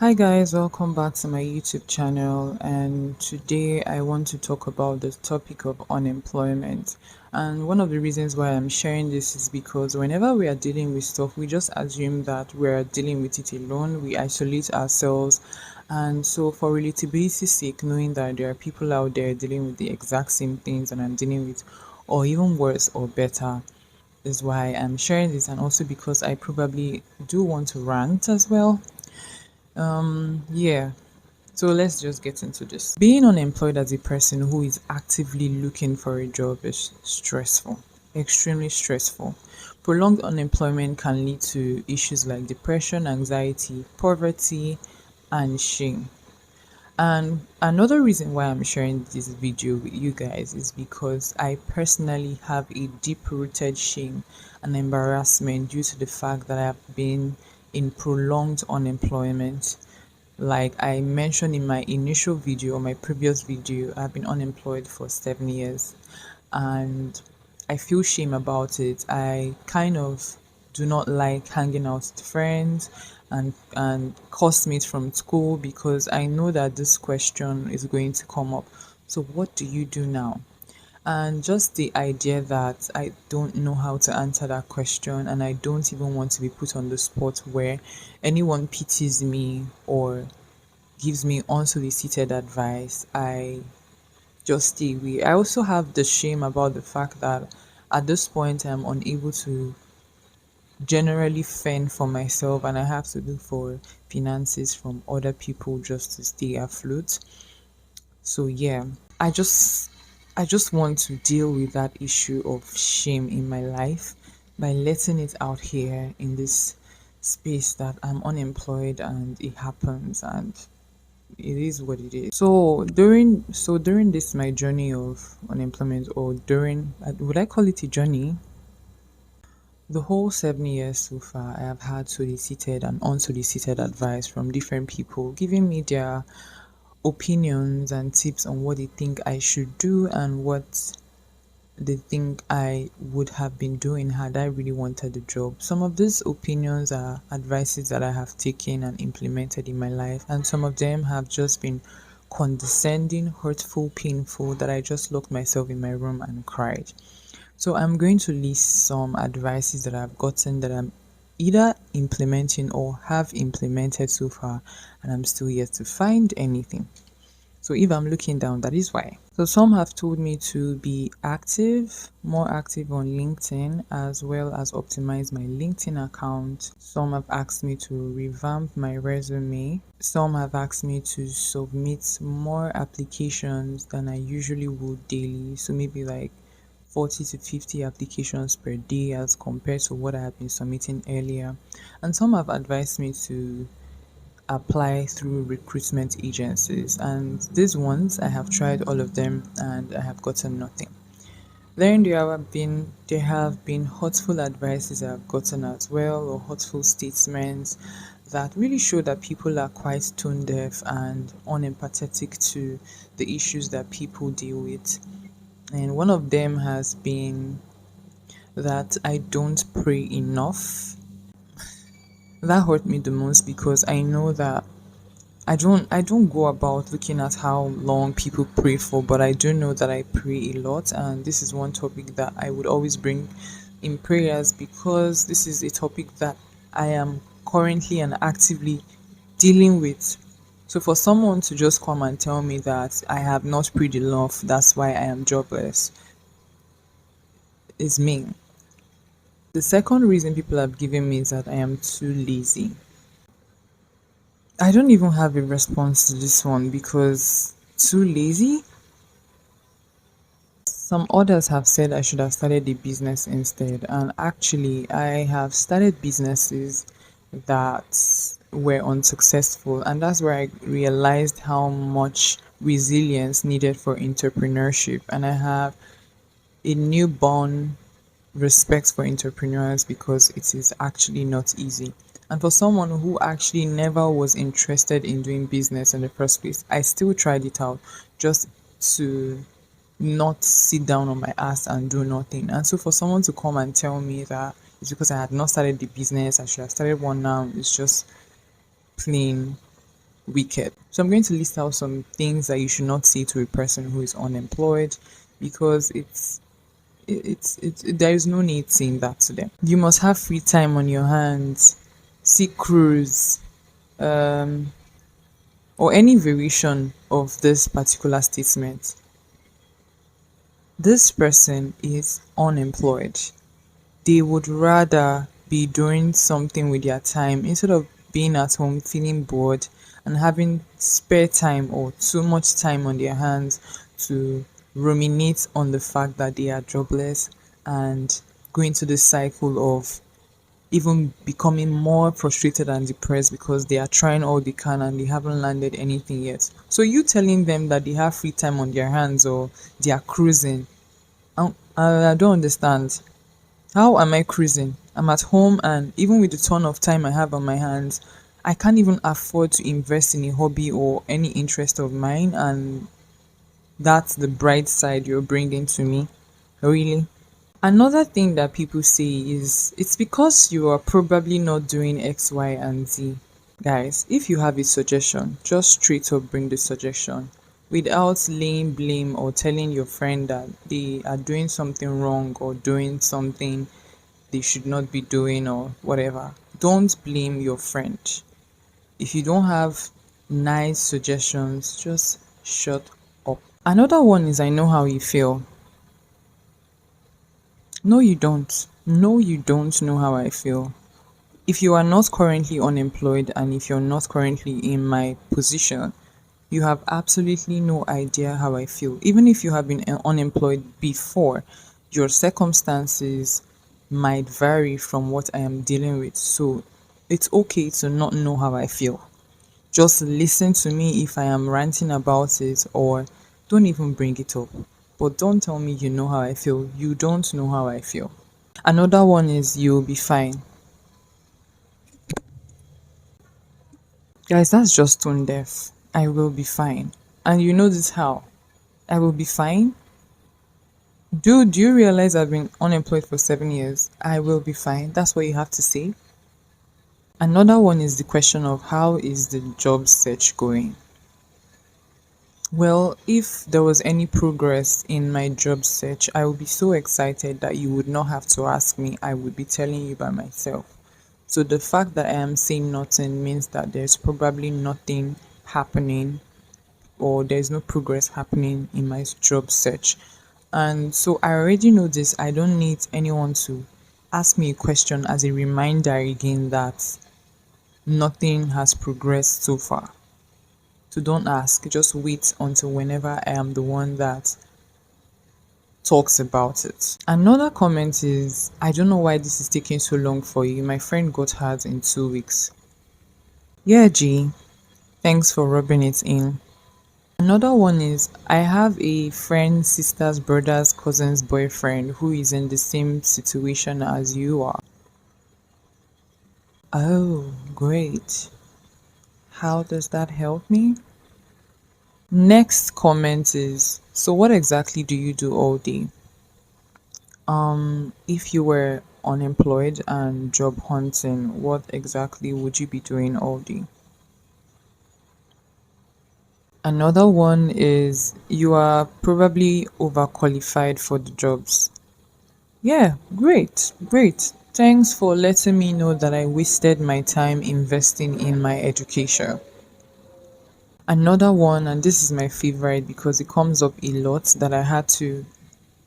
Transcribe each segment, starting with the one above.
Hi guys, welcome back to my YouTube channel, and today I want to talk about the topic of unemployment. And one of the reasons why I'm sharing this is because whenever we are dealing with stuff, we just assume that we're dealing with it alone, we isolate ourselves. And so for relatability's sake, knowing that there are people out there dealing with the exact same things that I'm dealing with, or even worse or better, is why I'm sharing this, and also because I probably do want to rant as well. Yeah. So let's just get into this. Being unemployed as a person who is actively looking for a job is stressful, extremely stressful. Prolonged unemployment can lead to issues like depression, anxiety, poverty, and shame. And another reason why I'm sharing this video with you guys is because I personally have a deep rooted shame and embarrassment due to the fact that I've been in prolonged unemployment. Like I mentioned in my initial video, or my previous video, I've been unemployed for 7 years, and I feel shame about it. I kind of do not like hanging out with friends and classmates from school because I know that this question is going to come up. So what do you do now? And just the idea that I don't know how to answer that question, and I don't even want to be put on the spot where anyone pities me or gives me unsolicited advice, I just stay away. I also have the shame about the fact that at this point I'm unable to generally fend for myself, and I have to look for finances from other people just to stay afloat. So yeah, I just I just want to deal with that issue of shame in my life by letting it out here in this space that I'm unemployed and it happens, and it is what it is. So during this my journey of unemployment, or during would I call it a journey? The whole 7 years so far, I have had solicited and unsolicited advice from different people, giving me their opinions and tips on what they think I should do and what they think I would have been doing had I really wanted the job. Some of these opinions are advices that I have taken and implemented in my life, and some of them have just been condescending, hurtful, painful, that I just locked myself in my room and cried. So I'm going to list some advices that I've gotten that I'm either implementing or have implemented so far, and I'm still yet to find anything. So if I'm looking down, that is why. So some have told me to be active, more active on LinkedIn, as well as optimize my LinkedIn account. Some have asked me to revamp my resume. Some have asked me to submit more applications than I usually would daily. So maybe like 40 to 50 applications per day as compared to what I have been submitting earlier. And some have advised me to apply through recruitment agencies, and these ones I have tried all of them and I have gotten nothing. Then there have been hurtful advices I've gotten as well, or hurtful statements that really show that people are quite tone deaf and unempathetic to the issues that people deal with. And one of them has been that I don't pray enough. That hurt me the most because I know that I don't go about looking at how long people pray for, but I do know that I pray a lot, and this is one topic that I would always bring in prayers because this is a topic that I am currently and actively dealing with. So for someone to just come and tell me that I have not prayed enough, that's why I am jobless, is mean. The second reason people have given me is that I am too lazy. I don't even have a response to this one because too lazy. Some others have said I should have started a business instead, and actually, I have started businesses that were unsuccessful, and that's where I realized how much resilience needed for entrepreneurship. And I have a newborn respect for entrepreneurs because it is actually not easy. And for someone who actually never was interested in doing business in the first place, I still tried it out just to not sit down on my ass and do nothing. And so for someone to come and tell me that it's because I had not started the business, I should have started one now, it's just plain. wicked. So I'm going to list out some things that you should not say to a person who is unemployed because there is no need saying that to them. You must have free time on your hands, see cruise, um, or any variation of this particular statement. This person is unemployed. They would rather be doing something with their time instead of being at home feeling bored and having spare time or too much time on their hands to ruminate on the fact that they are jobless and go into the cycle of even becoming more frustrated and depressed because they are trying all they can and they haven't landed anything yet. So you telling them that they have free time on their hands or they are cruising, I don't understand. How am I cruising? I'm at home, and even with the ton of time I have on my hands, I can't even afford to invest in a hobby or any interest of mine. And that's the bright side you're bringing to me. Really? Another thing that people say is it's because you are probably not doing X, Y, and Z. Guys, if you have a suggestion, just straight up bring the suggestion without laying blame or telling your friend that they are doing something wrong or doing something they should not be doing or whatever. Don't blame your friend. If you don't have nice suggestions, just shut up. Another one is I know how you feel. No, you don't. No, you don't know how I feel. If you are not currently unemployed and if you're not currently in my position, you have absolutely no idea how I feel. Even if you have been unemployed before, your circumstances might vary from what I am dealing with. So it's okay to not know how I feel. Just listen to me if I am ranting about it or don't even bring it up. But don't tell me you know how I feel. You don't know how I feel. Another one is you'll be fine. Guys, that's just tone deaf. I will be fine. And you know this how? I will be fine. Dude, do you realize I've been unemployed for 7 years? I will be fine. That's what you have to say. Another one is the question of how is the job search going? Well, if there was any progress in my job search, I would be so excited that you would not have to ask me. I would be telling you by myself. So the fact that I am saying nothing means that there's probably nothing happening or there's no progress happening in my job search. And so I already know this. I don't need anyone to ask me a question as a reminder again that nothing has progressed so far. So don't ask, just wait until whenever I am the one that talks about it. Another comment is I don't know why this is taking so long for you. My friend got hers in 2 weeks. Yeah, G, thanks for rubbing it in. Another one is I have a friend, sister's brother's cousin's boyfriend who is in the same situation as you are. Oh, great. How does that help me? Next comment is so what exactly do you do all day? If you were unemployed and job hunting, what exactly would you be doing all day? Another one is you are probably overqualified for the jobs. Yeah, great, great. Thanks for letting me know that I wasted my time investing in my education. Another one, and this is my favorite because it comes up a lot, that I had to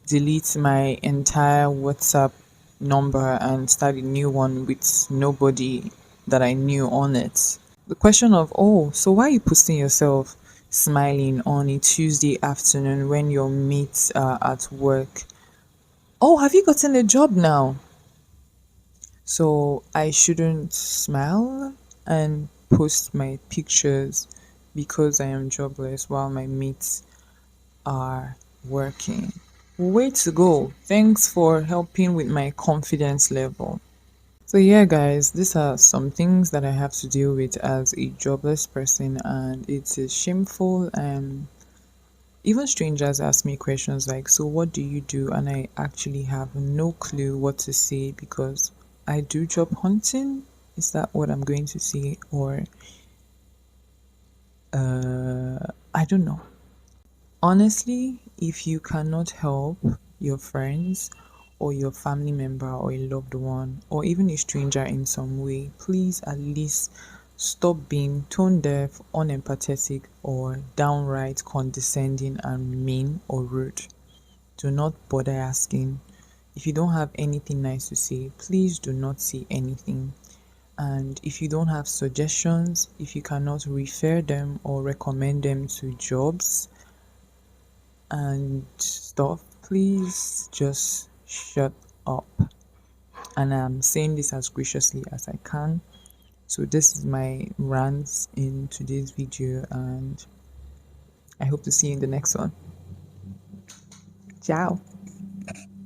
delete my entire WhatsApp number and start a new one with nobody that I knew on it. The question of, oh, so why are you posting yourself smiling on a Tuesday afternoon when your mates are at work? Oh, have you gotten a job now? So I shouldn't smile and post my pictures because I am jobless while my mates are working. Way to go. Thanks for helping with my confidence level. So, yeah, guys, these are some things that I have to deal with as a jobless person, and it is shameful. And even strangers ask me questions like, so what do you do? And I actually have no clue what to say because I do job hunting. Is that what I'm going to say? Or I don't know. Honestly, if you cannot help your friends or your family member or a loved one or even a stranger in some way, please at least stop being tone deaf, unempathetic, or downright condescending and mean or rude. Do not bother asking. If you don't have anything nice to say, please do not say anything. And if you don't have suggestions, if you cannot refer them or recommend them to jobs and stuff, please just shut up. And I'm saying this as graciously as I can. So, this is my rants in today's video, and I hope to see you in the next one. Ciao.